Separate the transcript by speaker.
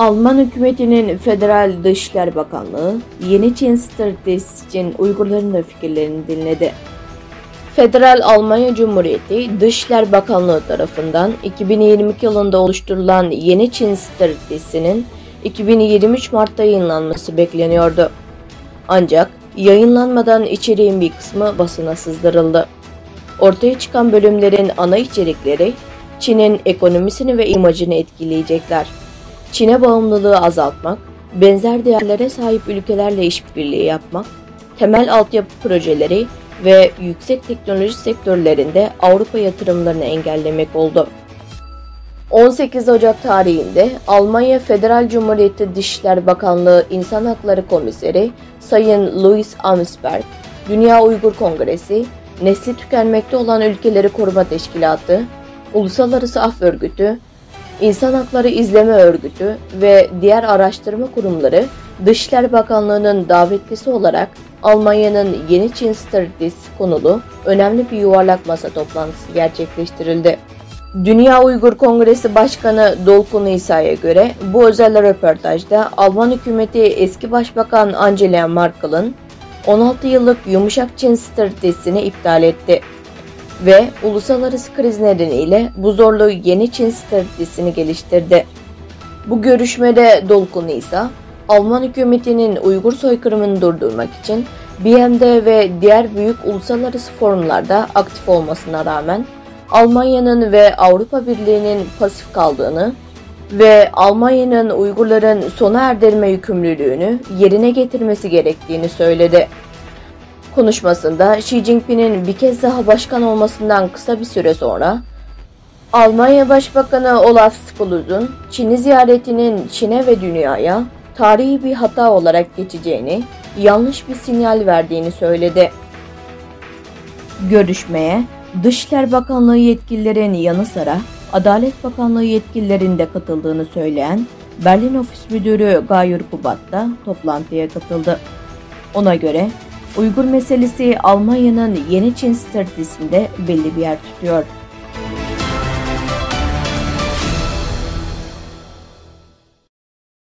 Speaker 1: Alman hükümetinin Federal Dışişler Bakanlığı, yeni Çin stratejisi için Uygurların da fikirlerini dinledi. Federal Almanya Cumhuriyeti Dışişler Bakanlığı tarafından 2022 yılında oluşturulan yeni Çin stratejisinin 2023 Mart'ta yayınlanması bekleniyordu. Ancak yayınlanmadan içeriğin bir kısmı basına sızdırıldı. Ortaya çıkan bölümlerin ana içerikleri Çin'in ekonomisini ve imajını etkileyecekler. Çin'e bağımlılığı azaltmak, benzer değerlere sahip ülkelerle işbirliği yapmak, temel altyapı projeleri ve yüksek teknoloji sektörlerinde Avrupa yatırımlarını engellemek oldu. 18 Ocak tarihinde Almanya Federal Cumhuriyeti Dışişler Bakanlığı İnsan Hakları Komiseri Sayın Louis Amsberg, Dünya Uygur Kongresi, Nesli Tükenmekte Olan Ülkeleri Koruma Teşkilatı, Uluslararası Af Örgütü, İnsan Hakları İzleme Örgütü ve diğer araştırma kurumları Dışişler Bakanlığı'nın davetlisi olarak Almanya'nın yeni Çin stratejisi konulu önemli bir yuvarlak masa toplantısı gerçekleştirildi. Dünya Uygur Kongresi Başkanı Dolkun İsa'ya göre bu özel röportajda Alman hükümeti eski Başbakan Angela Merkel'in 16 yıllık yumuşak Çin stratejisini iptal etti ve uluslararası kriz nedeniyle bu zorlu yeni Çin stratejisini geliştirdi. Bu görüşmede Dolkun İsa, Alman hükümetinin Uygur soykırımını durdurmak için BM'de ve diğer büyük uluslararası forumlarda aktif olmasına rağmen Almanya'nın ve Avrupa Birliği'nin pasif kaldığını ve Almanya'nın Uygurların sona erdirme yükümlülüğünü yerine getirmesi gerektiğini söyledi. Konuşmasında Xi Jinping'in bir kez daha başkan olmasından kısa bir süre sonra Almanya Başbakanı Olaf Scholz'un Çin'i ziyaretinin Çin'e ve dünyaya tarihi bir hata olarak geçeceğini, yanlış bir sinyal verdiğini söyledi. Görüşmeye Dışişler Bakanlığı yetkililerinin yanı sıra Adalet Bakanlığı yetkililerinin de katıldığını söyleyen Berlin Ofis Müdürü Gayur Kubat da toplantıya katıldı. Ona göre Uygur meselesi Almanya'nın yeni Çin stratejisinde belli bir yer tutuyor.